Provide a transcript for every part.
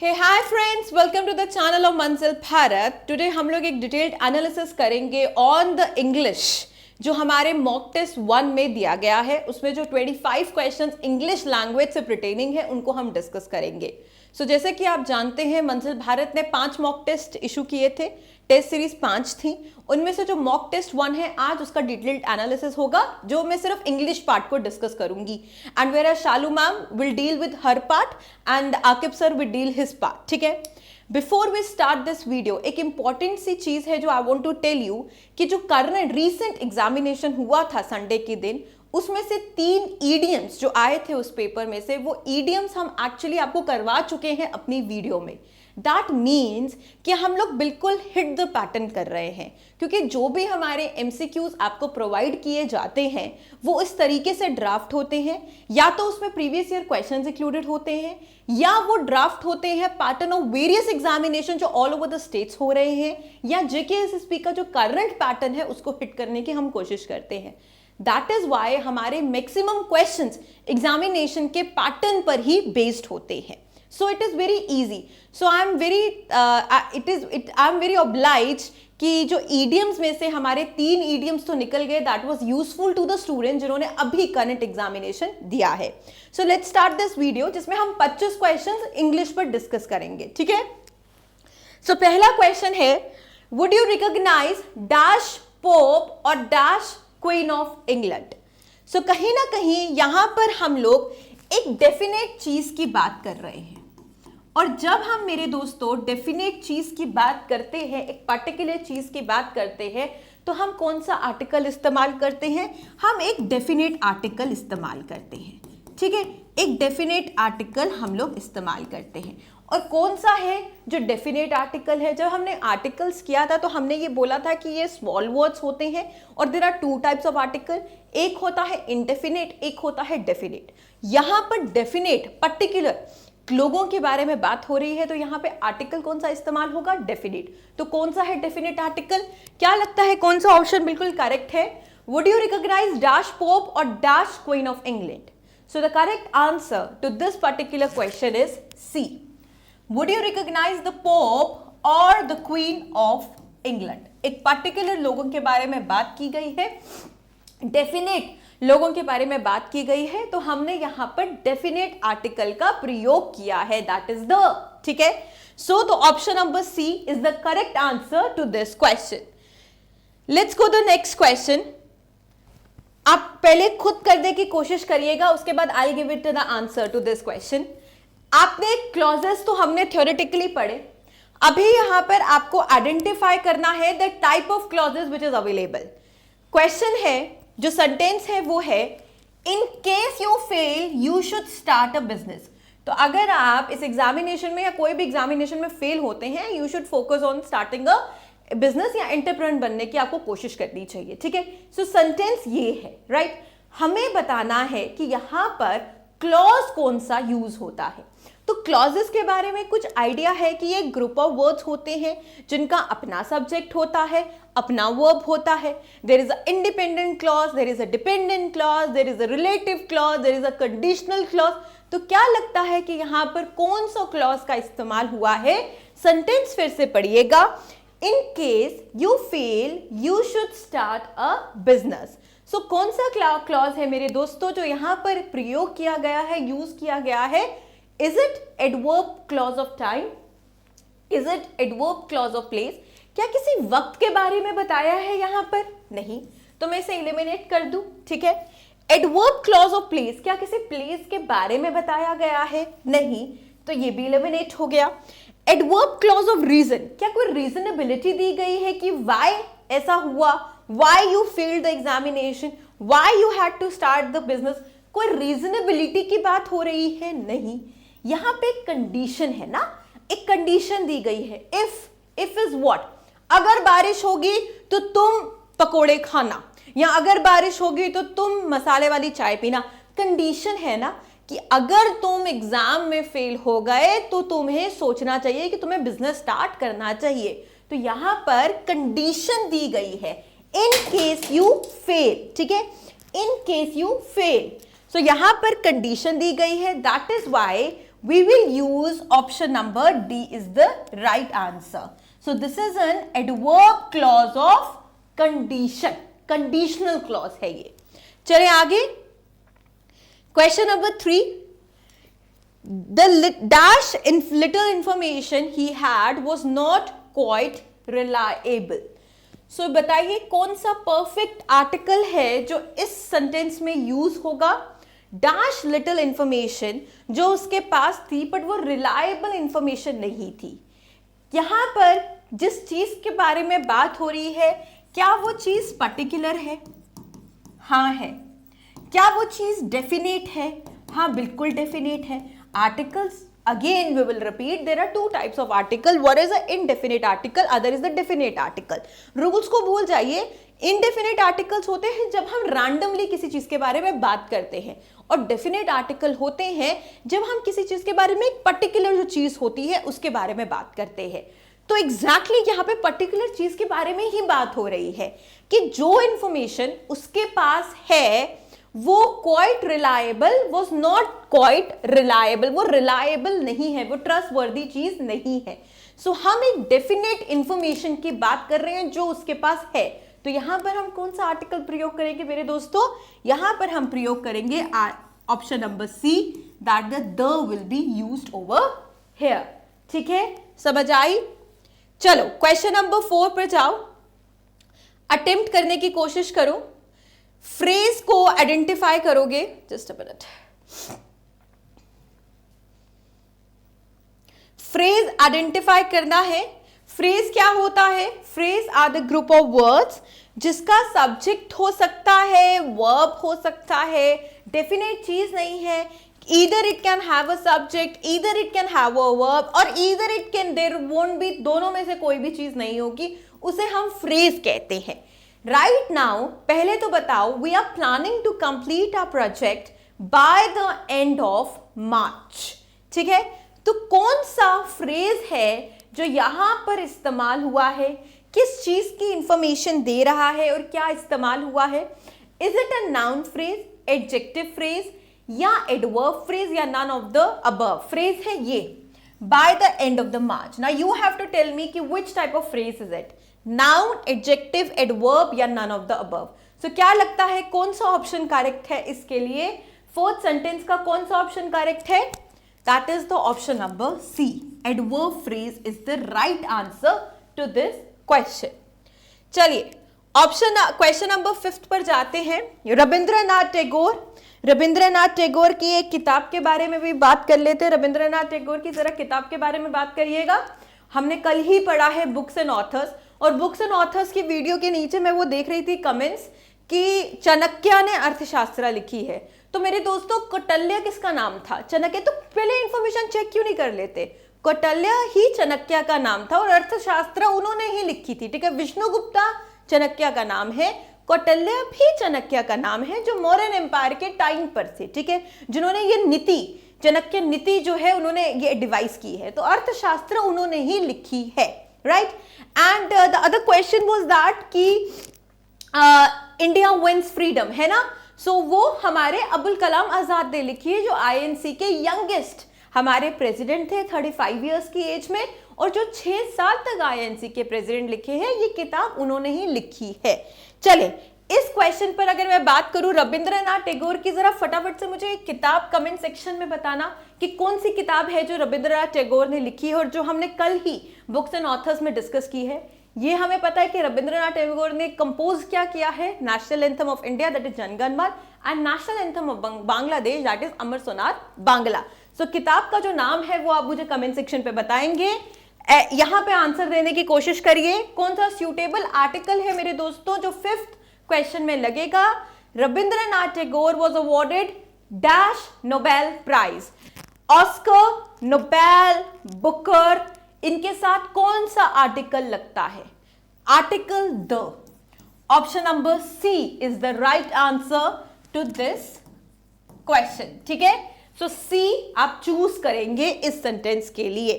Hey hi friends, welcome to the channel of Manzil Bharat. Today हम लोग एक डिटेल्ड एनालिसिस करेंगे ऑन द इंग्लिश जो हमारे मॉक टेस्ट 1 में दिया गया है। उसमें जो 25 क्वेश्चंस इंग्लिश लैंग्वेज से प्रिटेनिंग है उनको हम डिस्कस करेंगे। जैसे कि आप जानते हैं मंजिल भारत ने 5 मॉक टेस्ट इशू किए थे। टेस्ट सीरीज 5 थी, उनमें से जो मॉक टेस्ट 1 है आज उसका डिटेल्ड एनालिसिस होगा, जो मैं सिर्फ इंग्लिश पार्ट को डिस्कस करूंगी। And where Shalu ma'am will deal with her part and Aakib sir will deal his part. ठीक है, before we start this video एक इंपॉर्टेंट सी चीज है जो I want to tell you कि जो करंट रीसेंट एग्जामिनेशन हुआ था संडे के दिन, उसमें से 3 ईडियम्स जो आए थे उस पेपर में से, वो ईडियम्स हम एक्चुअली आपको करवा चुके हैं अपनी वीडियो में। दैट मीन्स कि हम लोग बिल्कुल हिट द पैटर्न कर रहे हैं, क्योंकि जो भी हमारे एमसीक्यूज आपको प्रोवाइड किए जाते हैं वो इस तरीके से ड्राफ्ट होते हैं, या तो उसमें प्रीवियस ईयर क्वेश्चंस इंक्लूडेड होते हैं, या वो ड्राफ्ट होते हैं पैटर्न ऑफ वेरियस एग्जामिनेशन जो ऑल ओवर द स्टेट्स हो रहे हैं, या जेकेएसएसपी का जो करंट पैटर्न है उसको हिट करने की हम कोशिश करते हैं। दैट इज वाई हमारे मैक्सिमम क्वेश्चंस एग्जामिनेशन के पैटर्न पर ही बेस्ड होते हैं। So it is very easy. So I am very obliged कि जो idioms में से हमारे 3 idioms तो निकल गए, that was useful to the student जिन्होंने अभी current examination दिया है। So let's start this video जिसमें हम 25 questions English पर discuss करेंगे। ठीक है, so पहला question है, would you recognize dash Pope और dash Queen of England? So कहीं ना कहीं यहाँ पर हम लोग एक डेफिनेट चीज की बात कर रहे हैं, और जब हम मेरे दोस्तों डेफिनेट चीज की बात करते हैं, एक पर्टिकुलर चीज की बात करते हैं, तो हम कौन सा आर्टिकल इस्तेमाल करते हैं? हम एक डेफिनेट आर्टिकल इस्तेमाल करते हैं। ठीक है, एक डेफिनेट आर्टिकल हम लोग इस्तेमाल करते हैं। और कौन सा है जो डेफिनेट आर्टिकल है? जब हमने आर्टिकल्स किया था तो हमने ये बोला था कि ये स्मॉल वर्ड्स होते हैं, और there are 2 types of article, एक होता है इंडेफिनेट, एक होता है डेफिनेट। यहां पर डेफिनेट पर्टिकुलर लोगों के बारे में बात हो रही है, तो यहां पे आर्टिकल कौन सा इस्तेमाल होगा? डेफिनेट। तो कौन सा है डेफिनेट आर्टिकल? क्या लगता है कौन सा ऑप्शन बिल्कुल करेक्ट है? Would you recognise dash pope और dash queen of England? So the correct answer to this particular question is C. Would you recognise the pope और द क्वीन ऑफ इंग्लैंड? एक पर्टिकुलर लोगों के बारे में बात की गई है, डेफिनेट लोगों के बारे में बात की गई है, तो हमने यहां पर डेफिनेट आर्टिकल का प्रयोग किया है, दैट इज द। ठीक है, so the option number C is the correct answer to this question. Let's go the next question. आप पहले खुद करने की कोशिश करिएगा, उसके बाद I give it the answer to this question. आपने क्लॉजेस तो हमने थ्योरेटिकली पढ़े, अभी यहां पर आपको आइडेंटिफाई करना है the type of clauses which is available. Question है, जो सेंटेंस है वो है, in case you fail you should start a business. तो अगर आप इस एग्जामिनेशन में या कोई भी एग्जामिनेशन में फेल होते हैं, you should focus on starting a business या एंटरप्रेन्योर बनने की आपको कोशिश करनी चाहिए। ठीक है, सो सेंटेंस ये है, राइट। हमें बताना है कि यहां पर क्लॉज कौन सा यूज होता है। तो क्लॉजेस के बारे में कुछ आइडिया है कि ये ग्रुप ऑफ वर्ड्स होते हैं जिनका अपना सब्जेक्ट होता है, अपना वर्ब होता है। There is a independent clause, there is a dependent clause, there is a relative clause, there is a conditional clause. तो क्या लगता है कि यहां पर कौन सा क्लॉज का इस्तेमाल हुआ है? सेंटेंस फिर से पढ़िएगा, in case you fail you should start a business. So कौन सा क्लॉज है मेरे दोस्तों जो यहां पर प्रयोग किया गया है, यूज किया गया है? Is it adverb clause of time? Is it adverb clause of place? क्या किसी वक्त के बारे में बताया है यहां पर? नहीं, तो मैं इसे एलिमिनेट कर दूं। ठीक है, adverb clause of place, क्या किसी प्लेस के बारे में बताया गया है? नहीं, तो ये भी एलिमिनेट हो गया। adverb clause of reason, क्या कोई रीजनेबिलिटी दी गई है कि why ऐसा हुआ, why you failed the examination, why you had to start the business? कोई रीजनेबिलिटी की बात हो रही है? नहीं, यहां पे एक कंडीशन है ना, एक कंडीशन दी गई है। If is what? अगर बारिश होगी तो तुम पकोड़े खाना, या अगर बारिश होगी तो तुम मसाले वाली चाय पीना। कंडीशन है ना कि अगर तुम एग्जाम में फेल हो गए तो तुम्हें सोचना चाहिए कि तुम्हें बिजनेस स्टार्ट करना चाहिए। तो यहां पर कंडीशन दी गई है, इन केस यू फेल। ठीक है, in case you fail, so यहां पर कंडीशन दी गई है, that is why we will use option number D is the right answer. So this is an adverb clause of condition, conditional clause है ये. चले आगे. Question number 3. The little information he had was not quite reliable. So बताइए कौन सा perfect article है जो इस sentence में use होगा. Dash little information जो उसके पास थी but वो reliable information नहीं थी. यहाँ पर जिस चीज के बारे में बात हो रही है, क्या वो चीज पर्टिकुलर है? हाँ है. क्या वो चीज डेफिनेट है? हाँ बिल्कुल डेफिनेट है. Articles, again we will repeat, there are two types of article. One is an indefinite article, other is the definite article. Rules को भूल जाइए. indefinite articles होते हैं जब हम randomly किसी चीज के बारे में बात करते हैं, और definite article होते हैं जब हम किसी चीज के बारे में एक पर्टिकुलर जो चीज होती है उसके बारे में बात करते हैं. तो एग्जैक्टली यहाँ पे पर्टिकुलर चीज के बारे में ही बात हो रही है कि जो इंफॉर्मेशन उसके पास है वो quite reliable, was not quite reliable, वो रिलायबल नहीं है, वो ट्रस्टवर्दी चीज नहीं है. सो हम एक डेफिनेट इंफॉर्मेशन की बात कर रहे हैं जो उसके पास है. तो यहां पर हम कौन सा आर्टिकल प्रयोग करेंगे मेरे दोस्तों? यहां पर हम प्रयोग करेंगे option number C, that the will be used over here. ठीक है, समझ आई? चलो क्वेश्चन नंबर 4 पर जाओ. अटेम्प्ट करने की कोशिश करो. फ्रेज को आइडेंटिफाई करोगे. Just a minute. Phrase identify करना है. फ्रेज क्या होता है? Phrase are the group of words जिसका सब्जेक्ट हो सकता है, वर्ब हो सकता है, डेफिनेट चीज नहीं है. either it can have a subject, either it can have a verb, or either it can, there won't be, दोनों में से कोई भी चीज नहीं होगी, उसे हम फ्रेज कहते हैं. राइट नाउ पहले तो बताओ, we are planning to complete our project by the end of March. ठीक है, तो कौन सा फ्रेज है जो यहां पर इस्तेमाल हुआ है? किस चीज की इंफॉर्मेशन दे रहा है और क्या इस्तेमाल हुआ है? Is it a noun phrase, adjective phrase, या एडवर्ब फ्रेज, या none of the above? Phrase है ये, by the end of the march. Now you have to tell me कि which type of phrase is it? Noun, adjective, adverb, या none of the above? So क्या लगता है कौन सा option correct है इसके लिए? फोर्थ सेंटेंस का कौन सा ऑप्शन करेक्ट है? That is the option number C. Adverb phrase is the right answer to this question. चलिए क्वेश्चन नंबर 5 पर जाते हैं. रविंद्रनाथ टैगोर की एक किताब के बारे में भी बात कर लेते हैं. रविंद्रनाथ टैगोर की जरा किताब के बारे में बात करिएगा. हमने कल ही पढ़ा है बुक्स एंड ऑथर्स, और बुक्स एंड ऑथर्स की वीडियो के नीचे मैं वो देख रही थी कमेंट्स कि चाणक्य ने अर्थशास्त्र लिखी है. तो मेरे दोस्तों कौटिल्य किसका नाम था? चाणक्य. तो पहले इंफॉर्मेशन चेक क्यों नहीं कर लेते? कौटिल्य ही चाणक्य का नाम था और अर्थशास्त्र उन्होंने ही लिखी थी. ठीक है, विष्णुगुप्ता चाणक्य का नाम है, कौटिल्य भी चाणक्य का नाम है, जो मौर्यन एम्पायर के टाइम पर थे. ठीक है, जिन्होंने ये नीति, चाणक्य नीति जो है उन्होंने ये डिवाइस की है. तो अर्थशास्त्र उन्होंने ही लिखी है. Right, and the other question was that कि इंडिया विंस फ्रीडम, है ना? सो वो हमारे अबुल कलाम आजाद ने लिखी है, जो आईएनसी के यंगेस्ट हमारे प्रेसिडेंट थे 35 इयर्स की एज में, और जो 6 साल तक आईएनसी के प्रेसिडेंट लिखे हैं, ये किताब उन्होंने ही लिखी है. चले इस क्वेश्चन पर अगर मैं बात करूं रविंद्रनाथ टैगोर की, जरा फटाफट से मुझे एक किताब कमेंट सेक्शन में बताना कि कौन सी किताब है जो रविंद्रनाथ टैगोर ने लिखी है और जो हमने कल ही बुक्स एंड ऑथर्स में डिस्कस की है. ये हमें पता है कि रविंद्रनाथ टैगोर ने कंपोज क्या किया है? National anthem of India, that is Jana Gana Mana, and national anthem of Bangladesh, that is Amar Sonar Bangla. So किताब का जो नाम है वो आप मुझे कमेंट सेक्शन पे बताएंगे. यहां पे आंसर देने की कोशिश करिए. कौन सा सूटेबल आर्टिकल है मेरे दोस्तों जो 5th क्वेश्चन में लगेगा? Rabindranath Tagore was awarded dash Nobel prize. Oscar, Nobel, Booker, इनके साथ कौन सा आर्टिकल लगता है? Article the. Option number C is the right answer to this question. ठीक है, सो सी आप चूज करेंगे इस सेंटेंस के लिए.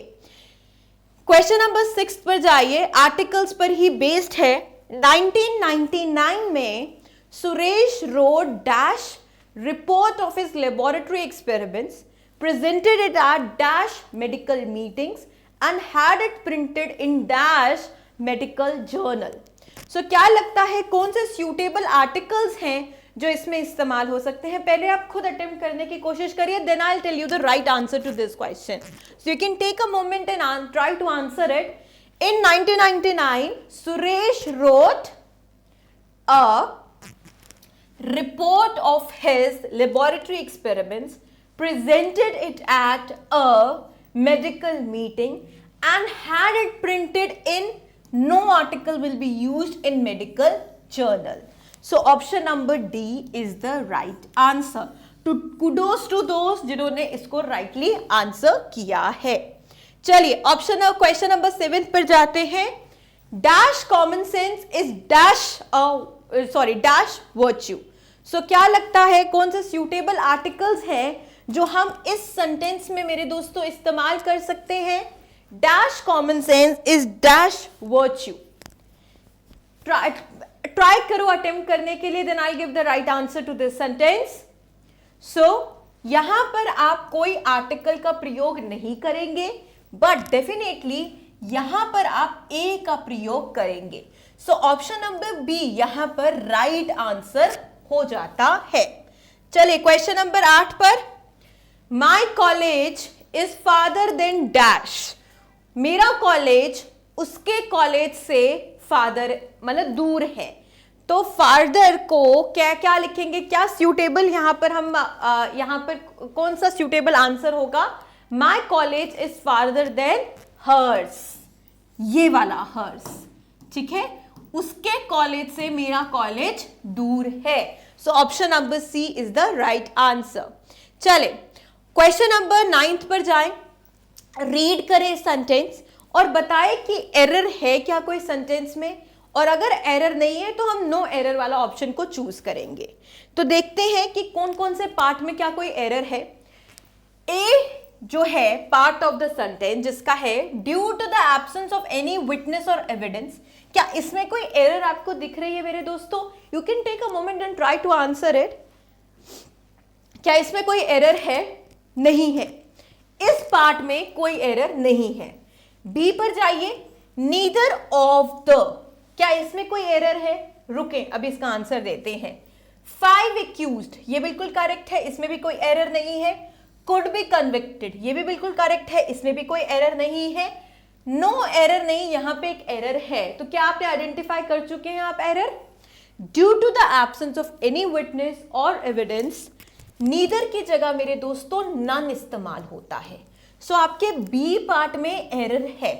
क्वेश्चन नंबर 6 पर जाइए. आर्टिकल्स पर ही बेस्ड है. 1999 में Suresh road dash report of his laboratory experiments presented it at dash medical meetings and had it printed in dash medical journal. So क्या लगता है कौन से suitable articles हैं जो इसमें इस्तेमाल हो सकते हैं? पहले आप खुद अटेम्प्ट करने की कोशिश करिए, then I'll tell you the right answer to this question. So you can take a moment and try to answer it. In 1999, Suresh wrote a report of his laboratory experiments, presented it at a medical meeting and had it printed in no article will be used in medical journal. So option number D is the right answer. To kudos to those जिन्होंने इसको rightly answer किया है. चलिए question number 7 पर जाते हैं. Dash common sense is dash virtue. So क्या लगता है कौन से suitable articles हैं जो हम इस sentence में मेरे दोस्तों इस्तेमाल कर सकते हैं? Dash common sense is dash virtue. Try करो अटेम्प्ट करने के लिए, then I give the right answer to this sentence. So यहां पर आप कोई आर्टिकल का प्रयोग नहीं करेंगे, बट डेफिनेटली यहां पर आप ए का प्रयोग करेंगे. सो ऑप्शन नंबर बी यहां पर राइट आंसर हो जाता है. चलिए क्वेश्चन नंबर 8 पर. My college is farther than dash. मेरा कॉलेज उसके कॉलेज से फादर मतलब दूर है, तो फादर को क्या क्या लिखेंगे? क्या सूटेबल यहां पर हम यहां पर कौन सा सूटेबल आंसर होगा? My college is farther than hers, ये वाला हर्स. ठीक है, उसके कॉलेज से मेरा कॉलेज दूर है. So option number C is the right answer. चले क्वेश्चन नंबर 9 पर जाएं. रीड करें सेंटेंस और बताएं कि एरर है क्या कोई सेंटेंस में, और अगर एरर नहीं है तो हम नो एरर वाला ऑप्शन को चूज करेंगे. तो देखते हैं कि कौन कौन से पार्ट में क्या कोई एरर है. ए जो है पार्ट ऑफ द सेंटेंस जिसका है due to the absence of any witness और एविडेंस, क्या इसमें कोई एरर आपको दिख रही है मेरे दोस्तों? You can take a moment and try to answer it. क्या इसमें कोई एरर है? नहीं है, इस पार्ट में कोई एरर नहीं है. बी पर जाइए. नीदर ऑफ द, क्या इसमें कोई एरर है? रुके, अभी इसका आंसर देते हैं. 5 एक्यूज्ड, ये बिल्कुल करेक्ट है, इसमें भी कोई एरर नहीं है. कुड बी कन्विक्टेड, ये भी बिल्कुल करेक्ट है, इसमें भी कोई एरर नहीं है. नो एरर नहीं, यहां पे एक एरर है. तो क्या आपने आइडेंटिफाई कर चुके हैं आप error? Due to the absence of any witness और एविडेंस, नीदर की जगह मेरे दोस्तों नन इस्तेमाल होता है. सो आपके बी पार्ट में एरर है.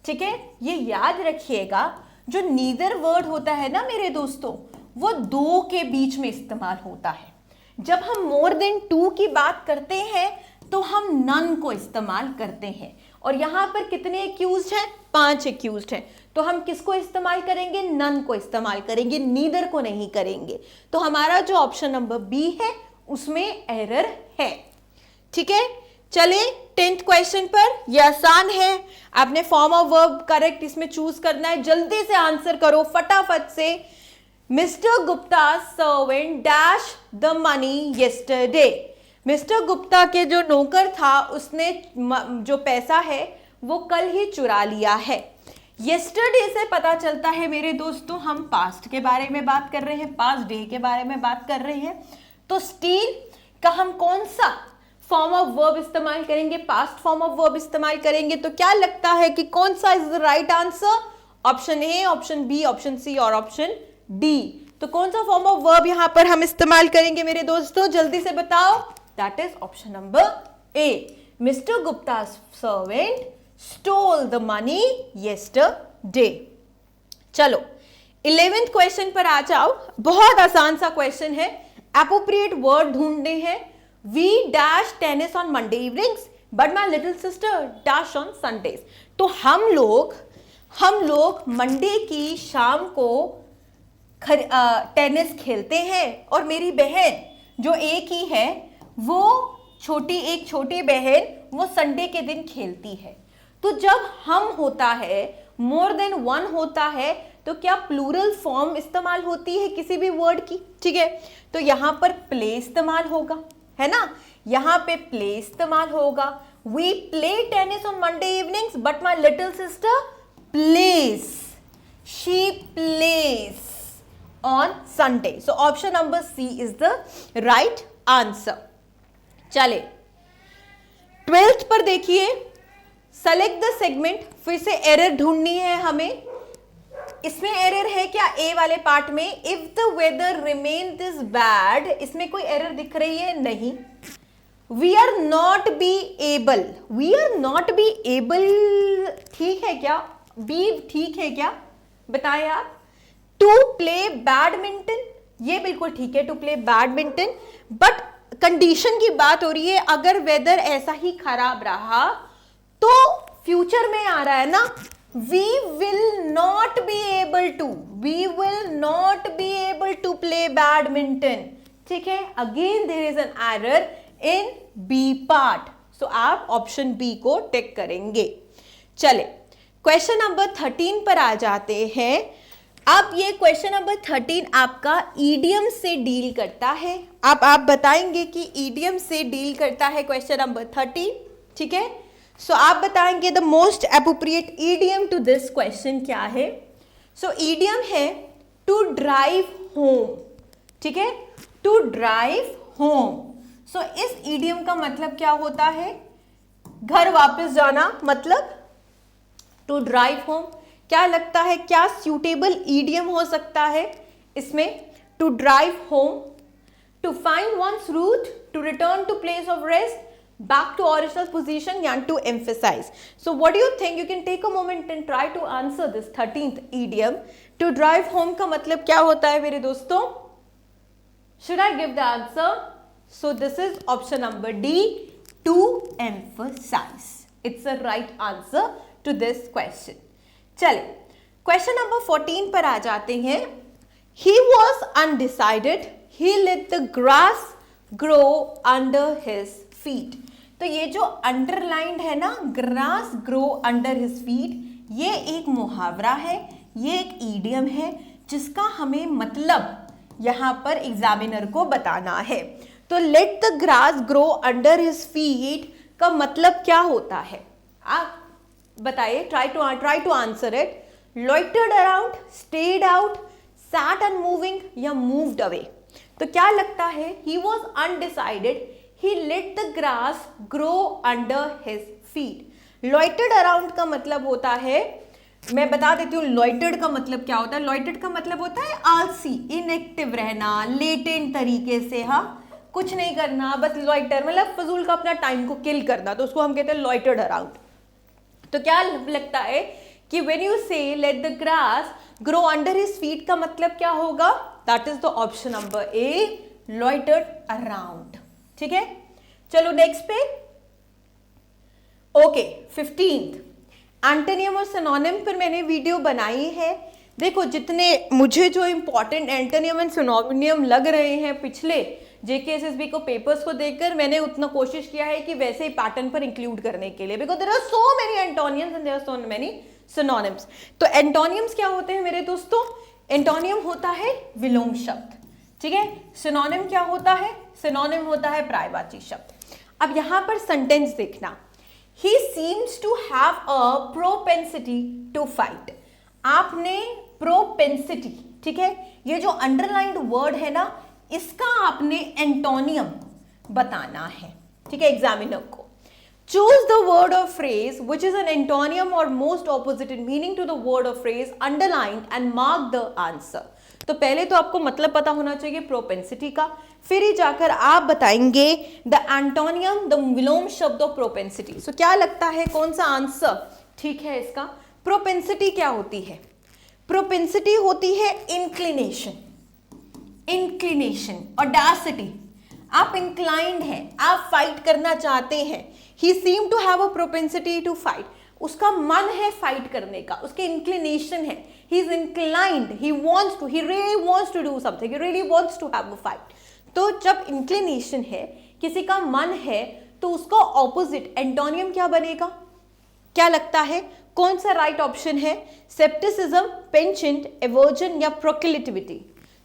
ठीक है, ये याद रखिएगा, जो नीदर वर्ड होता है ना मेरे दोस्तों, वो दो के बीच में इस्तेमाल होता है. जब हम मोर देन 2 की बात करते हैं तो हम नन को इस्तेमाल करते हैं. और यहां पर कितने एक्यूज्ड हैं? 5 एक्यूज्ड हैं. तो हम किसको इस्तेमाल करेंगे? नन को इस्तेमाल करेंगे, नीदर को नहीं करेंगे. तो हमारा जो ऑप्शन नंबर बी है उसमें एरर है. ठीक है, चले 10th क्वेश्चन पर. यह आसान है, आपने फॉर्म ऑफ वर्ब करेक्ट इसमें चूज करना है. जल्दी से आंसर करो फटाफट से. Mister Gupta servant dash the money yesterday. Mister Gupta के जो नौकर था उसने जो पैसा है वो कल ही चुरा लिया है. येस्टरडे से पता चलता है मेरे दोस्तों हम पास्ट के बारे में बात कर रहे हैं, पास्ट डे के बारे में बात कर रहे हैं. तो स्टील का हम कौन सा फॉर्म ऑफ वर्ब इस्तेमाल करेंगे? पास्ट फॉर्म ऑफ वर्ब इस्तेमाल करेंगे. तो क्या लगता है कि कौन सा is the right answer? Option A, option B, option C और ऑप्शन डी. तो कौन सा फॉर्म ऑफ वर्ब यहां पर हम इस्तेमाल करेंगे मेरे दोस्तों? जल्दी से बताओ. That is option number A. Mister Gupta servant stole the money yesterday. चलो 11th क्वेश्चन पर आ जाओ. बहुत आसान सा क्वेश्चन है. एप्रोप्रिएट वर्ड ढूंढने हैं. We dash tennis on Monday evenings, but my little sister dash on Sundays. तो हम लोग मंडे की शाम को टेनिस खेलते हैं और मेरी बहन जो एक ही है वो एक छोटी बहन वो संडे के दिन खेलती है. तो जब हम होता है, मोर देन 1 होता है, तो क्या प्लूरल फॉर्म इस्तेमाल होती है किसी भी वर्ड की? ठीक है, तो यहां पर प्ले इस्तेमाल होगा, है ना. यहां पे प्ले इस्तेमाल होगा। We play tennis on Monday evenings but my little sister plays, she plays on Sunday. So option number C is the right answer. चले 12th पर देखिए, सेलेक्ट द सेगमेंट, फिर से एरर ढूंढनी है हमें। इसमें एरर है क्या ए वाले पार्ट में? If the weather remain this bad, इसमें कोई एरर दिख रही है? नहीं। We are not be able, we are not be able ठीक है क्या? बी ठीक है क्या? बताएं आप। टू प्ले बैडमिंटन, ये बिल्कुल ठीक है, to play badminton, but condition की बात हो रही है, अगर वेदर ऐसा ही खराब रहा तो फ्यूचर में आ रहा है ना, we will not be able to play badminton, ठीक है। Again there is an error in B part, so आप ऑप्शन बी को टिक करेंगे। चले क्वेश्चन नंबर 13 पर आ जाते हैं। अब ये क्वेश्चन नंबर 13 आपका ईडियम से डील करता है। आप बताएंगे कि ईडियम से डील करता है क्वेश्चन नंबर 13, ठीक है। सो आप बताएंगे the most appropriate idiom to this question क्या है। सो ईडियम है टू ड्राइव होम, ठीक है, टू ड्राइव होम। सो इस ईडियम का मतलब क्या होता है? घर वापस जाना, मतलब टू ड्राइव होम। क्या लगता है क्या सूटेबल ईडियम हो सकता है इसमें? To drive home, to find one's route, to return to place of rest, back to original position, and to emphasize. So what do you think? You can take a moment and try to answer this 13th idiom. To drive home का मतलब क्या होता है मेरे दोस्तों? Should I give the answer? So this is option number D, to emphasize. It's the right answer to this question. चले question number 14 पर आ जाते हैं। He was undecided. He let the grass grow under his feet. तो ये जो underlined है ना, grass grow under his feet, ये एक मुहावरा है, ये एक ईडियम है जिसका हमें मतलब यहां पर एग्जामिनर को बताना है। तो let the grass grow under his feet का मतलब क्या होता है? आप बताइए, try to answer it. Loitered around, stayed out, sat unmoving या मूव्ड अवे। तो क्या लगता है? He was undecided, he let the grass grow under his feet. loitered around का मतलब होता है, मैं बता देती हूँ loitered का मतलब क्या होता है। loitered का मतलब होता है आलसी, इनएक्टिव रहना, लेटेंट तरीके से, हाँ, कुछ नहीं करना, बस loiter मतलब फजूल का अपना टाइम को किल करना, तो उसको हम कहते हैं loitered around। तो क्या लगता है कि when you say let the grass grow under his feet का मतलब क्या होगा? that is the option number A, loitered around, ठीक है। चलो नेक्स्ट पे। ओके 15th एंटोनियम और सिनोनिम पर मैंने वीडियो बनाई है। देखो जितने मुझे जो इंपॉर्टेंट एंटोनियम एंड सिनोनिम लग रहे हैं पिछले जेकेएसएसबी को पेपर्स को देखकर, मैंने उतना कोशिश किया है कि वैसे ही पैटर्न पर इंक्लूड करने के लिए, because there are so many antonyms and there are so many synonyms. तो एंटोनियम्स क्या होते हैं मेरे दोस्तों? एंटोनियम होता है विलोम शब्द, ठीक है। सिनोनिम क्या होता है? सिनोनिम होता है पर्यायवाची शब्द। अब यहां पर सेंटेंस देखना, he seems to have a propensity to fight। आपने propensity, ठीक है, ये जो अंडरलाइंड वर्ड है ना, इसका आपने एंटोनियम बताना है, ठीक है, एग्जामिनर को। Choose the word or phrase which is an antonym or most opposite meaning to the word or phrase, underlined and mark the answer. तो पहले तो आपको मतलब पता होना चाहिए प्रोपेंसिटी का, फिर ही जाकर आप बताएंगे द एंटोनियम, द विलोम शब्द ऑफ प्रोपेंसिटी। सो क्या लगता है कौन सा आंसर ठीक है इसका? प्रोपेंसिटी क्या होती है? प्रोपेंसिटी होती है इंक्लिनेशन, इंक्लिनेशन, ऑडेसिटी। आप इंक्लाइंड हैं, आप फाइट करना चाहते हैं। He seem to have a propensity to fight, उसका मन है फाइट करने का, उसके इंक्लिनेशन है, he is inclined, he really wants to do something, he really wants to have a fight। तो जब इंक्लिनेशन है, किसी का मन है, तो उसका ऑपोजिट एंटोनियम क्या बनेगा? क्या लगता है कौन सा राइट ऑप्शन है? सेप्टिसिज्म, पेंचेंट, एवर्जन या प्रोक्लिटिविटी?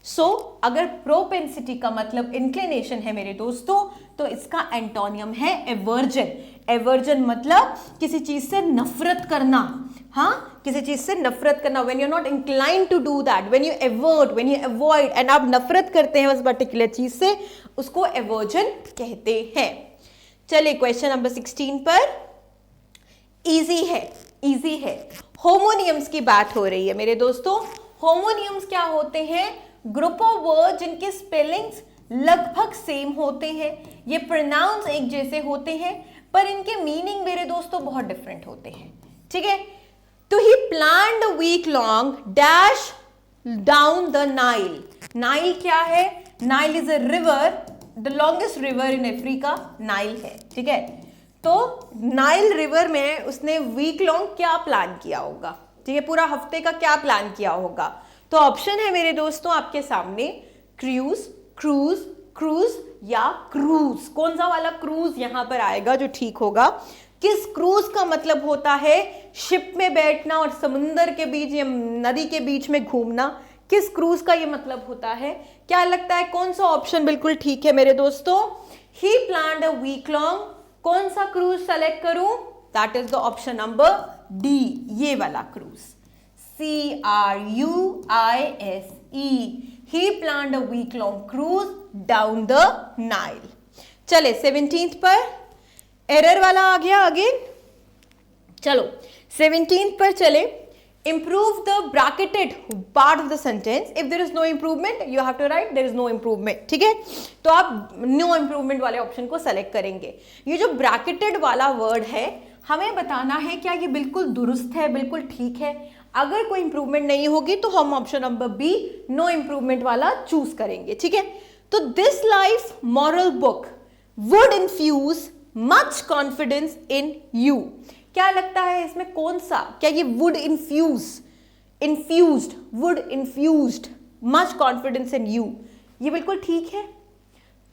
सो अगर प्रोपेंसिटी का मतलब इंक्लिनेशन है मेरे दोस्तों, तो इसका एंटोनियम है एवर्जन। एवर्जन मतलब किसी चीज से नफरत करना, हाँ, किसी चीज से नफरत करना। When you are not inclined to do that, when you avert, when you avoid, and आप नफरत करते हैं उस पर्टिकुलर चीज से, उसको एवर्जन कहते हैं। चलिए क्वेश्चन नंबर 16 पर, इजी है, इजी है। होमोनियम्स की बात हो रही है मेरे दोस्तों। होमोनियम्स क्या होते हैं? ग्रुप ऑफ वर्ड जिनके स्पेलिंग्स लगभग सेम होते हैं, ये प्रोनाउंस एक जैसे होते हैं, पर इनके मीनिंग मेरे दोस्तों बहुत डिफरेंट होते हैं, ठीक है। तो he planned a week long dash down the Nile. Nile क्या है? Nile is a river, the longest river in Africa Nile है, ठीक है। तो नाइल रिवर में उसने वीक लॉन्ग क्या प्लान किया होगा, ठीक है, पूरा हफ्ते का क्या प्लान किया होगा? तो ऑप्शन है मेरे दोस्तों आपके सामने, क्रूज, क्रूज, क्रूज या क्रूज। कौन सा वाला क्रूज यहां पर आएगा जो ठीक होगा? किस क्रूज का मतलब होता है शिप में बैठना और समुंदर के बीच या नदी के बीच में घूमना। किस क्रूज का ये मतलब होता है? क्या लगता है कौन सा ऑप्शन बिल्कुल ठीक है मेरे दोस्तों? ही प्लान्ड अ वीक लॉन्ग। कौन सा क्रूज सेलेक्ट करूं? That is the option number D, ये वाला cruise, CRUISE। He planned a week-long cruise down the Nile। चले 17th पर, एरर वाला आ गया अगेन। चलो 17th पर चले। Improve the bracketed part of the sentence. If there is no improvement, you have to write there is no improvement, ठीक है। तो आप no improvement वाले ऑप्शन को सेलेक्ट करेंगे। ये जो ब्रैकेटेड वाला वर्ड है, हमें बताना है क्या ये बिल्कुल दुरुस्त है, बिल्कुल ठीक है। अगर कोई इंप्रूवमेंट नहीं होगी तो हम option number B, no improvement वाला चूज करेंगे, ठीक है। तो this life moral book would infuse much confidence in you. क्या लगता है इसमें कौन सा? क्या ये would infuse, infused, would infused much confidence in you, ये बिल्कुल ठीक है?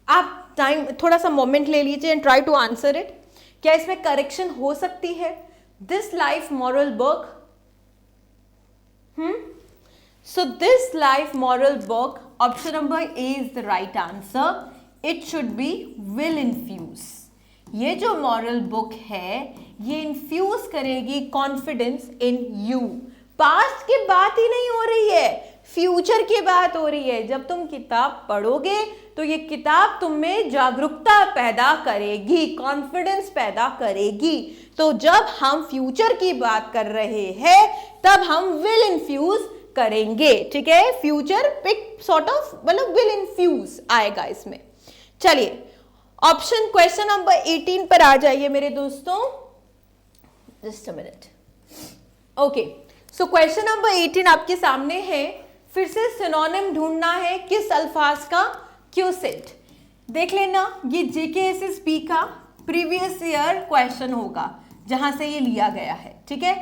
आप टाइम थोड़ा सा मोमेंट ले लीजिए and try to answer it. क्या इसमें करेक्शन हो सकती है? This life moral book, so this life moral book, option number A is the right answer. It should be will infuse। ये जो मॉरल बुक है ये इन्फ्यूज करेगी कॉन्फिडेंस इन यू। पास्ट की बात ही नहीं हो रही है, फ्यूचर की बात हो रही है। जब तुम किताब पढ़ोगे तो ये किताब तुम में जागरूकता पैदा करेगी, कॉन्फिडेंस पैदा करेगी। तो जब हम फ्यूचर की बात कर रहे हैं तब हम विल इन्फ्यूज करेंगे, ठीक है। फ्यूचर एक सॉर्ट ऑफ मतलब विल इन्फ्यूज आएगा इसमें। चलिए ऑप्शन क्वेश्चन नंबर 18 पर आ जाइए मेरे दोस्तों। Just a minute. Okay, so question number 18 आपके सामने है। फिर से सिनोनिम ढूंढना है किस अल्फाज का? क्यूसेंट। देख लेना, ये JKSSB का प्रीवियस ईयर क्वेश्चन होगा जहां से ये लिया गया है, ठीक है।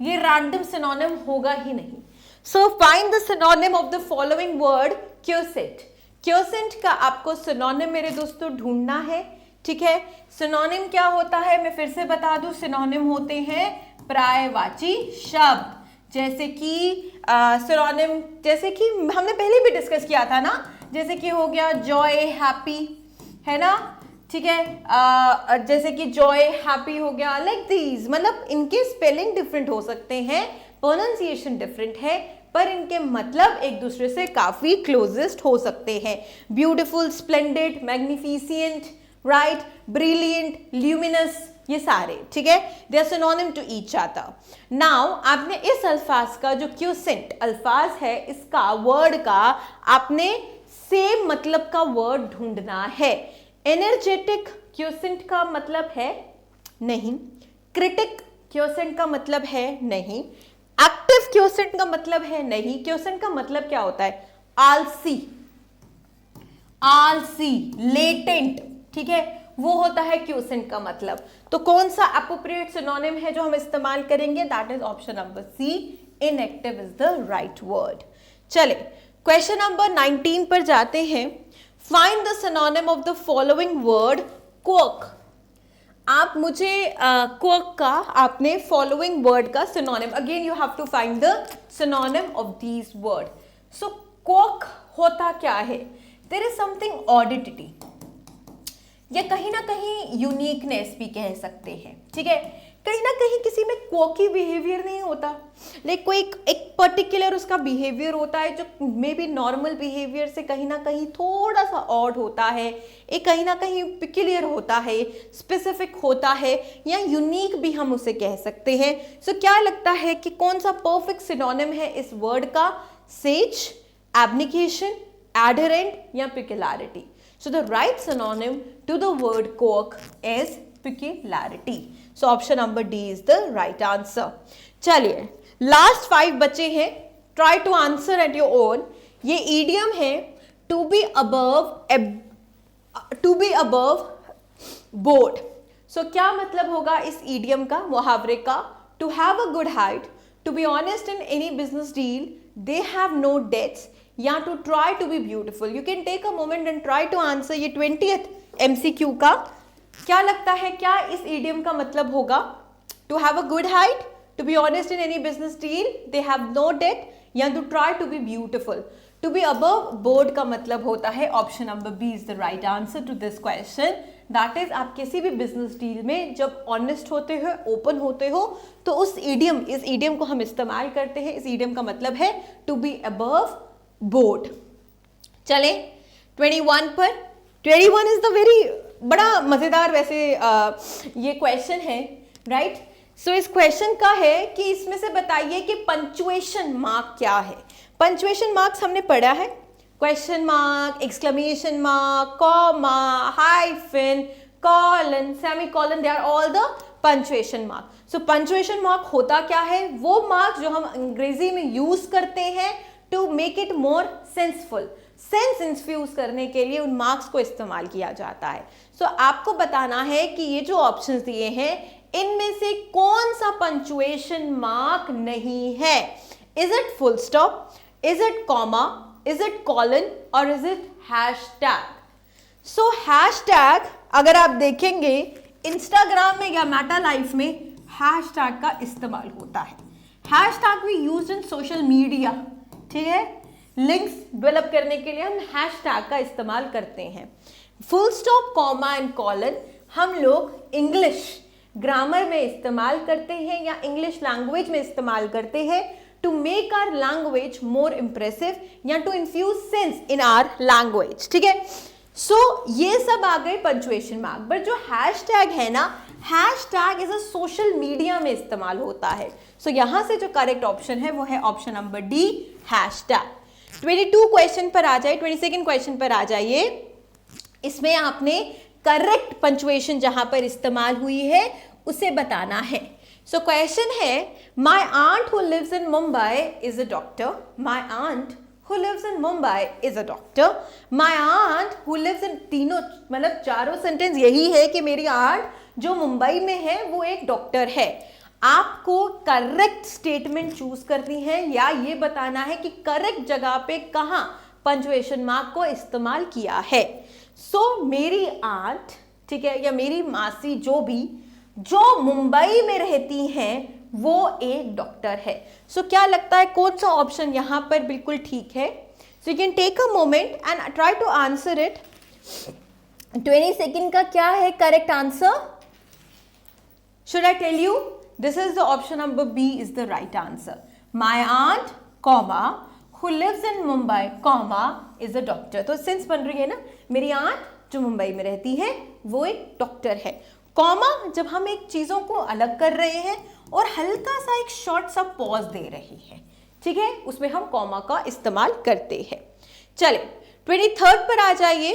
ये रैंडम सिनोनिम होगा ही नहीं। So find the synonym of the following word quotient. Quotient का आपको सिनोनिम मेरे दोस्तों ढूंढना है, ठीक है। सिनोनिम क्या होता है मैं फिर से बता दूं, सिनोनिम होते हैं पर्यायवाची शब्द। जैसे कि सिनोनिम, जैसे कि हमने पहले भी डिस्कस किया था ना, जैसे कि हो गया जॉय, हैप्पी, है ना, ठीक है। जैसे कि जॉय, हैप्पी हो गया, लाइक दीज। मतलब इनके स्पेलिंग डिफरेंट हो सकते हैं, प्रोनाउंसिएशन डिफरेंट है, पर इनके मतलब एक दूसरे से काफी क्लोजेस्ट हो सकते हैं। Beautiful, splendid, magnificent, right, brilliant, luminous, ये सारे, ठीक है, they are synonym to each other. Now आपने इस अल्फाज का जो क्यूसेंट अल्फाज है, इसका वर्ड का आपने सेम मतलब का वर्ड ढूंढना है। एनर्जेटिक क्यूसेंट का मतलब है नहीं, क्रिटिक क्यूसेंट का मतलब है नहीं, एक्टिव क्यूसेंट का मतलब है नहीं। क्यूसेंट का मतलब क्या होता है? आलसी, आलसी, लेटेंट, ठीक है, वो होता है क्यूसेंट का मतलब। तो कौन सा एप्रोप्रिएट सिनोनिम है जो हम इस्तेमाल करेंगे? That is option number C, inactive is the right word. चले क्वेश्चन नंबर 19 पर जाते हैं। Find the synonym of the following word quirk. आप मुझे क्वर्क का आपने फॉलोइंग वर्ड का synonym, again you have to find the synonym of these word. So quirk होता क्या है, देयर इज समथिंग ऑडिटिटी या कहीं ना कहीं यूनिकनेस भी कह सकते हैं, ठीक है। कहीं ना कहीं किसी में क्वॉकी बिहेवियर नहीं होता, लाइक कोई एक पर्टिकुलर उसका बिहेवियर होता है जो मे बी नॉर्मल बिहेवियर से कहीं ना कहीं थोड़ा सा ऑड होता है, एक कहीं ना कहीं पिक्युलियर होता है, स्पेसिफिक होता है, या यूनिक भी हम उसे कह सकते हैं। सो क्या लगता है कि कौन सा परफेक्ट सिनोनिम है इस वर्ड का? सेज, एब्निकेशन, एडहेरेंट या पिक्युलैरिटी? So the right synonym to the word quirk is peculiarity. So option number D is the right answer. चलिए last 5 बचे हैं, try to answer at your own. ये idiom है to be above board. So क्या मतलब होगा इस idiom का, मुहावरे का? To have a good height, to be honest in any business deal, they have no debts, या to try to be beautiful. You can take a moment and try to answer ये 20th MCQ का। क्या लगता है क्या इस idiom का मतलब होगा? To have a good height, to be honest in any business deal, they have no debt, या to try to be beautiful. To be above board का मतलब होता है option number B is the right answer to this question. That is आप किसी भी business deal में जब ऑनेस्ट होते हो, ओपन होते हो, तो इस इडियम को हम इस्तेमाल करते हैं। इस इडियम का मतलब है टू बी अबव बोर्ड। चले 21 पर। 21 इज द वेरी बड़ा मजेदार वैसे ये क्वेश्चन है, राइट। सो इस क्वेश्चन का है कि इसमें से बताइए कि पंक्चुएशन मार्क क्या है। पंक्चुएशन मार्क्स हमने पढ़ा है, question mark, exclamation mark, comma, hyphen, colon, semicolon, they are all the punctuation mark. So punctuation mark होता क्या है? वो मार्क जो हम अंग्रेजी में यूज करते हैं to make it more senseful, sense infuse करने के लिए उन मार्क्स को इस्तेमाल किया जाता है। सो आपको बताना है कि ये जो ऑप्शंस दिए हैं इनमें से कौन सा पंक्चुएशन मार्क नहीं है। Is it full stop, is it comma, is it colon or is it hashtag? So hashtag अगर आप देखेंगे इंस्टाग्राम में या मेटा लाइफ में हैशटैग का इस्तेमाल होता है। Hashtag we used in social media, ठीक है। लिंक्स डेवलप करने के लिए हम हैशटैग का इस्तेमाल करते हैं। Full stop, comma and colon हम लोग इंग्लिश ग्रामर में इस्तेमाल करते हैं या इंग्लिश लैंग्वेज में इस्तेमाल करते हैं to make our language more impressive या to infuse sense in our language, ठीक है। सो ये सब आ गए पंक्चुएशन मार्क। बट जो हैशटैग है ना, hashtag is a social media में इस्तेमाल होता है। सो यहां से जो करेक्ट ऑप्शन है वो है option number D, hashtag. 22 question पर आ जाए, 22nd क्वेश्चन पर आ जाइए। इसमें आपने करेक्ट पंक्चुएशन जहां पर इस्तेमाल हुई है उसे बताना है। सो क्वेश्चन है, my aunt who lives in Mumbai is a doctor, my aunt who lives in Mumbai is a doctor, my aunt who lives in, तीनों मतलब चारों सेंटेंस यही है कि मेरी आंट जो मुंबई में है वो एक डॉक्टर है। आपको करेक्ट स्टेटमेंट चूज करनी है या ये बताना है कि करेक्ट जगह पे कहां पंक्चुएशन मार्क को इस्तेमाल किया है। सो मेरी आंट, ठीक है, या मेरी मासी जो मुंबई में रहती हैं वो एक डॉक्टर है। सो क्या लगता है कौन सा ऑप्शन यहां पर बिल्कुल ठीक है? So you can take a moment and try to answer it. 20 second का क्या है correct answer? Should I tell you? This is the option number B is the right answer. My aunt comma who lives in Mumbai comma is a doctor. तो sense बन रही है ना, मेरी aunt जो मुंबई में रहती है वो एक डॉक्टर है। कॉमा जब हम एक चीजों को अलग कर रहे हैं और हल्का सा एक शॉर्ट सा पॉज दे रही है, ठीक है, उसमें हम कॉमा का इस्तेमाल करते हैं। चले 23rd पर आ जाइए।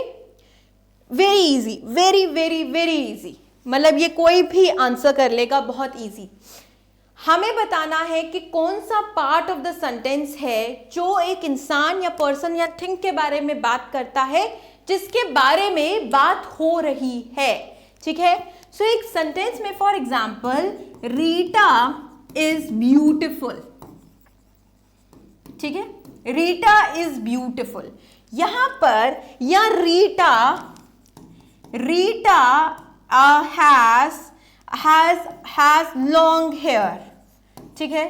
Very easy, very very very easy, मतलब ये कोई भी आंसर कर लेगा, बहुत इजी। हमें बताना है कि कौन सा पार्ट ऑफ द सेंटेंस है जो एक इंसान या पर्सन या थिंग के बारे में बात करता है जिसके बारे में बात हो रही है, ठीक है। सो एक सेंटेंस में for example Rita is beautiful, ठीक है, रीटा इज ब्यूटिफुल। यहां पर या रीटा हैज लॉन्ग हेयर, ठीक है।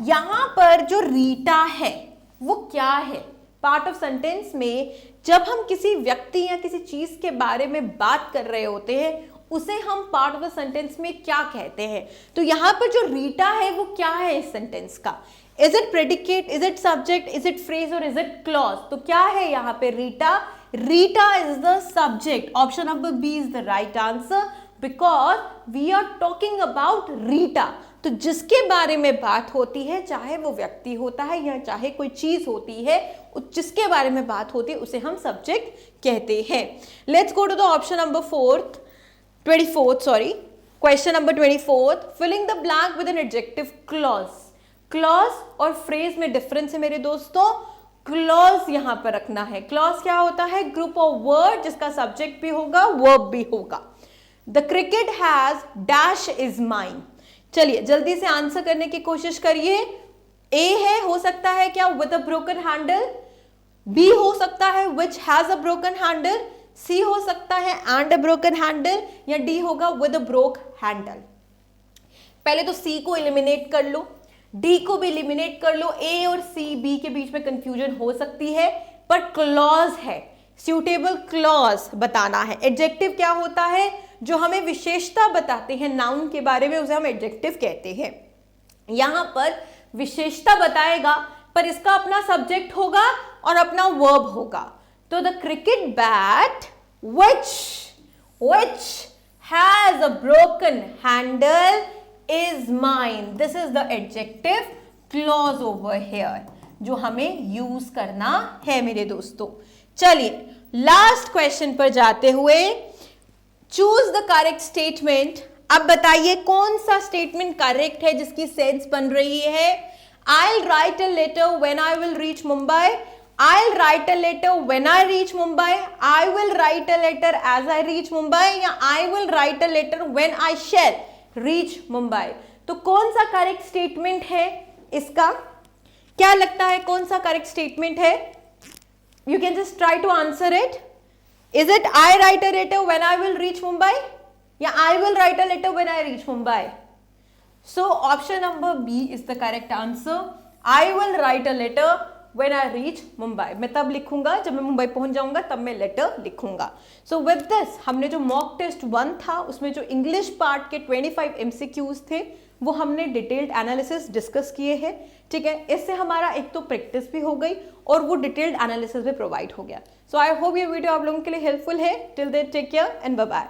यहां पर जो रीटा है वो क्या है? पार्ट ऑफ सेंटेंस में जब हम किसी व्यक्ति या किसी चीज के बारे में बात कर रहे होते हैं उसे हम पार्ट ऑफ द सेंटेंस में क्या कहते हैं। तो यहां पर जो रीटा है वो क्या है इस सेंटेंस का? Is it predicate, is it subject, is it phrase और इज इट क्लॉज? तो क्या है यहाँ पे Rita? Rita is the subject. Option number B is the right answer because we are talking about Rita. तो जिसके बारे में बात होती है, चाहे वो व्यक्ति होता है या चाहे कोई चीज होती है, जिसके बारे में बात होती है उसे हम सब्जेक्ट कहते हैं। Let's go to the option number 24th, sorry. Question number 24th. Filling the blank with an adjective clause. Clause और phrase में difference है मेरे दोस्तों। Clause यहां पर रखना है। Clause क्या होता है? Group of word जिसका subject भी होगा, verb भी होगा। The cricket has dash is mine. चलिए जल्दी से आंसर करने की कोशिश करिए। A है, हो सकता है क्या? With a broken handle. B हो सकता है which has a broken handle. C हो सकता है and a broken handle, या D होगा with a broke handle। पहले तो C को एलिमिनेट कर लो, D को भी एलिमिनेट कर लो। A और C, B के बीच में कंफ्यूजन हो सकती है, पर क्लॉज है, सुटेबल क्लॉज बताना है। एडजेक्टिव क्या होता है? जो हमें विशेषता बताते हैं नाउन के बारे में, उसे हम एडजेक्टिव कहते हैं। यहां पर विशेषता बताएगा पर इसका अपना सब्जेक्ट होगा और अपना वर्ब होगा। तो the cricket bat which has a broken handle is mine. This is the adjective clause over here जो हमें यूज करना है मेरे दोस्तों। चलिए लास्ट क्वेश्चन पर जाते हुए, चूज द करेक्ट स्टेटमेंट। अब बताइए कौन सा स्टेटमेंट करेक्ट है जिसकी सेंस बन रही है? I'll write a letter when I will reach Mumbai. I'll write a letter when I reach Mumbai. I will write a letter as I reach Mumbai, या I will write a letter when I shall reach Mumbai. तो कौन सा correct statement है इसका? क्या लगता है कौन सा करेक्ट स्टेटमेंट है? You can just try to answer it. Is it I write a letter when I will reach Mumbai, या I will write a letter when I reach Mumbai? So option number B is the correct answer. I will write a letter when I reach Mumbai. मैं तब लिखूंगा जब मैं मुंबई पहुंच जाऊंगा, तब मैं लेटर लिखूंगा। So with this हमने जो मॉक टेस्ट 1 था उसमें जो इंग्लिश पार्ट के 25 MCQs थे वो हमने डिटेल्ड एनालिसिस डिस्कस किए हैं। ठीक है, इससे हमारा एक तो प्रैक्टिस भी हो गई और वो डिटेल्ड एनालिसिस भी प्रोवाइड हो गया। सो आई होप ये वीडियो आप लोगों के लिए हेल्पफुल है। Till then take care and bye bye.